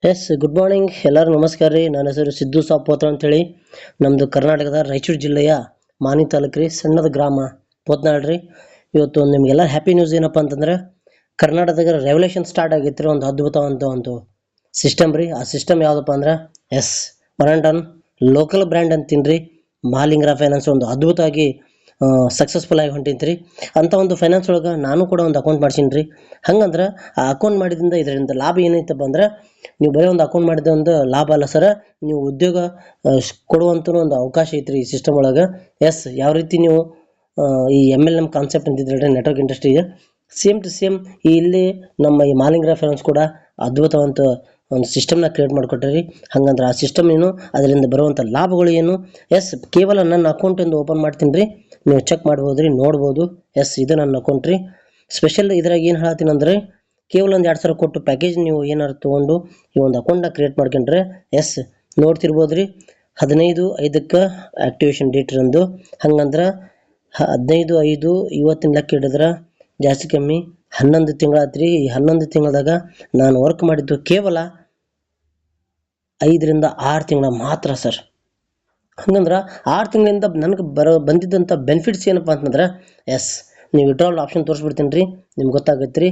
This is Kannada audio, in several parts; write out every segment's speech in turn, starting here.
ಎಸ್ ಗುಡ್ ಮಾರ್ನಿಂಗ್ ಎಲ್ಲರೂ ನಮಸ್ಕಾರ ರೀ. ನನ್ನ ಹೆಸರು ಸಿದ್ದು ಸಾಪೋತ್ರ ಅಂತೇಳಿ. ನಮ್ಮದು ಕರ್ನಾಟಕದ ರಾಯಚೂರು ಜಿಲ್ಲೆಯ ಮಾನಿ ತಾಲೂಕು ರೀ, ಸಣ್ಣದ ಗ್ರಾಮ ಪೋತ್ನಾಳ್ ರೀ. ಇವತ್ತು ನಿಮಗೆಲ್ಲ ಹ್ಯಾಪಿ ನ್ಯೂಸ್ ಏನಪ್ಪ ಅಂತಂದ್ರೆ, ಕರ್ನಾಟಕದಾಗ ರೆವಲ್ಯೂಷನ್ ಸ್ಟಾರ್ಟ್ ಆಗೈತೆ ರೀ. ಒಂದು ಅದ್ಭುತವಂತ ಒಂದು ಸಿಸ್ಟಮ್ ರೀ. ಆ ಸಿಸ್ಟಮ್ ಯಾವುದಪ್ಪ ಅಂದ್ರೆ one and one local brand ಅಂತೀನಿ ರೀ. ಮಹಾಲಿಂಗರ ಫೈನಾನ್ಸ್ ಒಂದು ಅದ್ಭುತವಾಗಿ ಸಕ್ಸಸ್ಫುಲ್ ಆಗಿ ಹೊಂಟಿತ್ತು ರೀ. ಅಂಥ ಒಂದು ಫೈನಾನ್ಸ್ ಒಳಗೆ ನಾನು ಕೂಡ ಒಂದು ಅಕೌಂಟ್ ಮಾಡ್ಸೀನಿ ರೀ. ಹಂಗಂದ್ರೆ ಆ ಅಕೌಂಟ್ ಮಾಡಿದ್ರಿಂದ ಇದರಿಂದ ಲಾಭ ಏನೈತಪ್ಪ ಅಂದ್ರೆ, ನೀವು ಬರೀ ಒಂದು ಅಕೌಂಟ್ ಮಾಡಿದ ಒಂದು ಲಾಭ ಅಲ್ಲ ಸರ, ನೀವು ಉದ್ಯೋಗ ಕೊಡುವಂಥ ಒಂದು ಅವಕಾಶ ಐತ್ರಿ ಈ ಸಿಸ್ಟಮ್ ಒಳಗೆ. ಯಾವ ರೀತಿ ನೀವು ಈ MLM ಕಾನ್ಸೆಪ್ಟ್ ಅಂತಿದ್ರೆ ನೆಟ್ವರ್ಕ್ ಇಂಡಸ್ಟ್ರಿಗೆ ಸೇಮ್ ಟು ಸೇಮ್ ಇಲ್ಲಿ ನಮ್ಮ ಈ ಮಹಾಲಿಂಗರ ಫೈನಾನ್ಸ್ ಕೂಡ ಅದ್ಭುತವಂತ ಒಂದು ಸಿಸ್ಟಮ್ನ ಕ್ರಿಯೇಟ್ ಮಾಡಿಕೊಟ್ರಿ. ಹಂಗಂದ್ರೆ ಆ ಸಿಸ್ಟಮ್ ಏನು, ಅದರಿಂದ ಬರುವಂಥ ಲಾಭಗಳು ಏನು, ಕೇವಲ ನನ್ನ ಅಕೌಂಟ್ ಎಂದು ಓಪನ್ ಮಾಡ್ತೀನಿ ರೀ. ನೀವು ಚೆಕ್ ಮಾಡ್ಬೋದು ರೀ, ನೋಡ್ಬೋದು. ಇದು ನನ್ನ ಅಕೌಂಟ್ ರೀ. ಸ್ಪೆಷಲ್ ಇದ್ರಾಗ ಏನು ಹೇಳತ್ತೀನಿ ಅಂದ್ರೆ, ಕೇವಲ ಒಂದು 2,000 ಕೊಟ್ಟು ಪ್ಯಾಕೇಜ್ ನೀವು ಏನಾರು ತೊಗೊಂಡು ಈ ಒಂದು ಅಕೌಂಟ್ನ ಕ್ರಿಯೇಟ್ ಮಾಡ್ಕೊಂಡ್ರೆ ನೋಡ್ತಿರ್ಬೋದು ರೀ. 15/5 ಆಕ್ಟಿವೇಶನ್ ಡೇಟ್ ರಂದು. ಹಂಗಂದ್ರೆ 15/5 ಇವತ್ತಿನ ಲೆಕ್ಕ ಹಿಡಿದ್ರೆ ಜಾಸ್ತಿ ಕಮ್ಮಿ 11 ತಿಂಗಳಾತ್ರಿ. ಈ 11 ತಿಂಗಳದಾಗ ನಾನು ವರ್ಕ್ ಮಾಡಿದ್ದು ಕೇವಲ 5 ರಿಂದ 6 ತಿಂಗಳ ಮಾತ್ರ ಸರ್. ಹಂಗಂದ್ರೆ 6 ತಿಂಗಳಿಂದ ನನಗೆ ಬಂದಿದ್ದಂಥ ಬೆನಿಫಿಟ್ಸ್ ಏನಪ್ಪ ಅಂತಂದ್ರೆ, ನೀವು ವಿಡ್ರಾಲ್ ಆಪ್ಷನ್ ತೋರಿಸ್ಬಿಡ್ತೀನಿ ರೀ, ನಿಮ್ಗೆ ಗೊತ್ತಾಗತ್ತೆ ರೀ.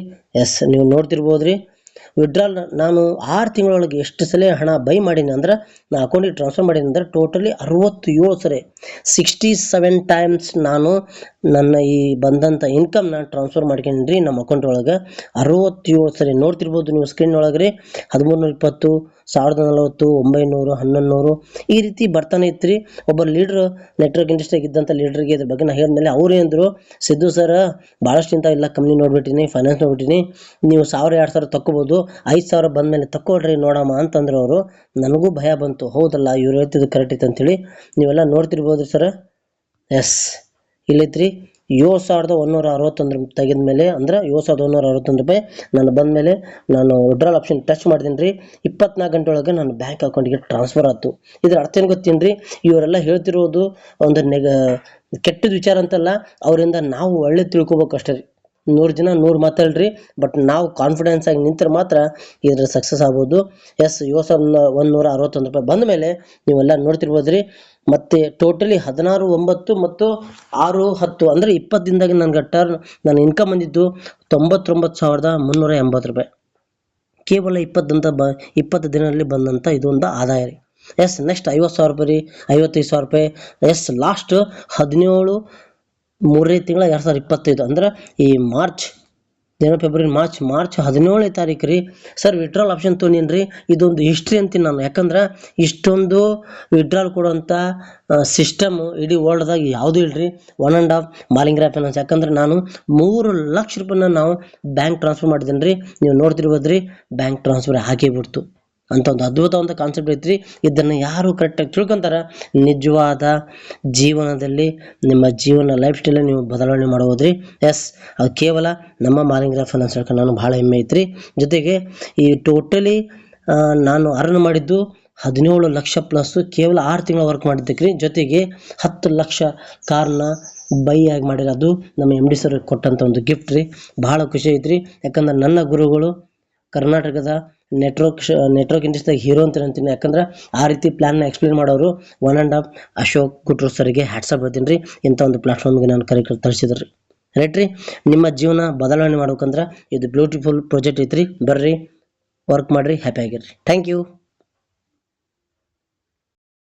ನೀವು ನೋಡ್ತಿರ್ಬೋದು ರೀ. ವಿಡ್ರಾಲ್ ನಾನು 6 ತಿಂಗಳೊಳಗೆ ಎಷ್ಟು ಸಲ ಹಣ ಬೈ ಮಾಡೀನಿ ಅಂದ್ರೆ, ನಾ ಅಕೌಂಟಿಗೆ ಟ್ರಾನ್ಸ್ಫರ್ ಮಾಡೀನಿ ಅಂದ್ರೆ ಟೋಟಲಿ 67 ಸರಿ 67 ಟೈಮ್ಸ್ ನಾನು ನನ್ನ ಈ ಬಂದಂಥ ಇನ್ಕಮ್ನ ಟ್ರಾನ್ಸ್ಫರ್ ಮಾಡ್ಕೊಂಡ್ರಿ ನಮ್ಮ ಅಕೌಂಟ್ ಒಳಗೆ. 67 ಸರಿ ನೋಡ್ತಿರ್ಬೋದು ನೀವು ಸ್ಕ್ರೀನ್ ಒಳಗೆ ರೀ. 1320, 1040, 900, 1100 ಈ ರೀತಿ ಬರ್ತಾನೆ ಇತ್ತು. ಒಬ್ಬ ಲೀಡ್ರ್ ನೆಟ್ವರ್ಕ್ ಇಂಡಸ್ಟ್ರಿಗೆ ಇದ್ದಂಥ ಲೀಡ್ರಿಗೆ ಇದ್ರ ಬಗ್ಗೆ ನಾ ಹೇಳಿದ್ಮೇಲೆ ಅವ್ರು ಏನಿದ್ರು, ಸಿದ್ದು ಸರ್ ಭಾಳಷ್ಟು ಇಂಥ ಎಲ್ಲ ಕಂಪ್ನಿ ನೋಡ್ಬಿಟ್ಟಿನಿ, ಫೈನಾನ್ಸ್ ನೋಡ್ಬಿಟ್ಟಿನಿ, ನೀವು 1000-2000 ತಕ್ಕೋಬೋದು, 5,000 ಬಂದಮೇಲೆ ತಕ್ಕೊಳ್ರಿ ನೋಡಮ್ಮ ಅಂತಂದ್ರೆ ಅವರು. ನನಗೂ ಭಯ ಬಂತು, ಹೌದಲ್ಲ ಇವ್ರು ಹೇಳ್ತಿದ್ದು ಕರೆಕ್ಟ್ ಐತೆ ಅಂತೇಳಿ. ನೀವೆಲ್ಲ ನೋಡ್ತಿರ್ಬೋದು ಸರ್. ಇಲ್ಲೈತ್ರಿ 7,161 ತೆಗೆದ ಮೇಲೆ ಅಂದ್ರೆ 7,161 ರೂಪಾಯಿ ನಾನು ಬಂದಮೇಲೆ ನಾನು ವಿಡ್ರಾಲ್ ಆಪ್ಷನ್ ಟಚ್ ಮಾಡಿದ್ದೀನಿ ರೀ. 24 ಗಂಟೆ ಒಳಗೆ ನನ್ನ ಬ್ಯಾಂಕ್ ಅಕೌಂಟ್ಗೆ ಟ್ರಾನ್ಸ್ಫರ್ ಆಯ್ತು. ಇದ್ರ ಅರ್ಥ ಏನು ಗೊತ್ತೇನು ರೀ, ಇವರೆಲ್ಲ ಹೇಳ್ತಿರೋದು ಒಂದು ಕೆಟ್ಟದ ವಿಚಾರ ಅಂತಲ್ಲ, ಅವರಿಂದ ನಾವು ಒಳ್ಳೆ ತಿಳ್ಕೊಬೇಕು ಅಷ್ಟೇ ರೀ. 100 ಜನ 100 ಮಾತಾಡ್ರಿ, ಬಟ್ ನಾವು ಕಾನ್ಫಿಡೆನ್ಸ್ ಆಗಿ ನಿಂತರೆ ಮಾತ್ರ ಇದ್ರ ಸಕ್ಸಸ್ ಆಗ್ಬೋದು. 7,161 ರೂಪಾಯಿ ಬಂದ ಮೇಲೆ ನೀವೆಲ್ಲ ನೋಡ್ತಿರ್ಬೋದು ರೀ. ಮತ್ತು ಟೋಟಲಿ 16/9 ಮತ್ತು 6/10 ಅಂದರೆ 20 ದಿನದಾಗ ನನಗೆ ನನ್ನ ಇನ್ಕಮ್ ಬಂದಿದ್ದು 99,380 ರೂಪಾಯಿ. ಕೇವಲ 20 ದಿನದಲ್ಲಿ ಬಂದಂಥ ಇದೊಂದು ಆದಾಯ ರೀ. ನೆಕ್ಸ್ಟ್ 50,000 ರೂಪಾಯಿ ರೀ, 55,000 ರೂಪಾಯಿ. ಲಾಸ್ಟ್ 17 3ನೇ ತಿಂಗಳ 2025 ಅಂದ್ರೆ ಈ ಫೆಬ್ರವರಿ ಮಾರ್ಚ್ 17ನೇ ತಾರೀಕು ರೀ ಸರ್. ವಿಡ್ರಾಲ್ ಆಪ್ಷನ್ ತೊಗೊಂಡೀನಿ ರೀ. ಇದೊಂದು ಹಿಸ್ಟ್ರಿ ಅಂತೀನಿ ನಾನು. ಯಾಕಂದ್ರೆ ಇಷ್ಟೊಂದು ವಿಡ್ರಾಲ್ ಕೊಡುವಂಥ ಸಿಸ್ಟಮ್ ಇಡೀ ವರ್ಲ್ಡ್ದಾಗ ಯಾವುದೂ ಇಲ್ರಿ. 1.5 ಮಹಾಲಿಂಗರ ಫೈನಾನ್ಸ್. ಯಾಕಂದ್ರೆ ನಾನು 3 ಲಕ್ಷ ರೂಪಾಯಿನ ನಾವು ಬ್ಯಾಂಕ್ ಟ್ರಾನ್ಸ್ಫರ್ ಮಾಡಿದ್ದೀನಿ ರೀ. ನೀವು ನೋಡ್ತಿರ್ಬೋದು ರೀ, ಬ್ಯಾಂಕ್ ಟ್ರಾನ್ಸ್ಫರ್ ಹಾಕಿಬಿಡ್ತು ಅಂತ ಒಂದು ಅದ್ಭುತವಂತ ಕಾನ್ಸೆಪ್ಟ್ ಐತ್ರಿ. ಇದನ್ನು ಯಾರು ಕರೆಕ್ಟಾಗಿ ತಿಳ್ಕೊಂತಾರ, ನಿಜವಾದ ಜೀವನದಲ್ಲಿ ನಿಮ್ಮ ಜೀವನ ಲೈಫ್ ಸ್ಟೈಲ್ ನೀವು ಬದಲಾವಣೆ ಮಾಡ್ಬೋದ್ರಿ. ಅದು ಕೇವಲ ನಮ್ಮ ಮಹಾಲಿಂಗರ ಫೈನಾನ್ಸ್ ಹೇಳ್ಕೊಂಡು ನಾನು ಭಾಳ ಹೆಮ್ಮೆ ಐತ್ರಿ. ಜೊತೆಗೆ ಈ ಟೋಟಲಿ ನಾನು ಅರ್ನ್ ಮಾಡಿದ್ದು 17 ಲಕ್ಷ ಪ್ಲಸ್ ಕೇವಲ 6 ತಿಂಗಳ ವರ್ಕ್ ಮಾಡಿದ್ದಕ್ಕೆ ರೀ. ಜೊತೆಗೆ 10 ಲಕ್ಷ ಕಾರ್ನ ಬೈ ಆಗಿ ಮಾಡಿರೋದು ನಮ್ಮ MD ಸರ್ ಕೊಟ್ಟಂಥ ಒಂದು ಗಿಫ್ಟ್ ರೀ. ಭಾಳ ಖುಷಿ ಐತ್ರಿ. ಯಾಕಂದ್ರೆ ನನ್ನ ಗುರುಗಳು ಕರ್ನಾಟಕದ ನೆಟ್ವರ್ಕ್ ಇಂಡಸ್ಟ್ರಿಯಾಗ ಹೀರೋ ಅಂತ ಅಂತೀನಿ. ಯಾಕಂದ್ರೆ ಆ ರೀತಿ ಪ್ಲಾನ್ನ ಎಕ್ಸ್ಪ್ಲೇನ್ ಮಾಡೋರು 1.5 ಅಶೋಕ್ ಗುಟ್ರು ಸರ್ಗೆ ಹ್ಯಾಟ್ಸಪ್ ಹೇಳ್ತೀನಿ ರೀ. ಇಂಥ ಒಂದು ಪ್ಲಾಟ್ಫಾರ್ಮ್ಗೆ ನಾನು ತರಿಸಿದ್ರಿ. ರೈಟ್ ರೀ. ನಿಮ್ಮ ಜೀವನ ಬದಲಾವಣೆ ಮಾಡ್ಬೇಕಂದ್ರೆ ಇದು ಬ್ಯೂಟಿಫುಲ್ ಪ್ರಾಜೆಕ್ಟ್ ಐತ್ರಿ. ಬರ್ರಿ, ವರ್ಕ್ ಮಾಡಿರಿ, ಹ್ಯಾಪಿ ಆಗಿರ್ರಿ. Thank you.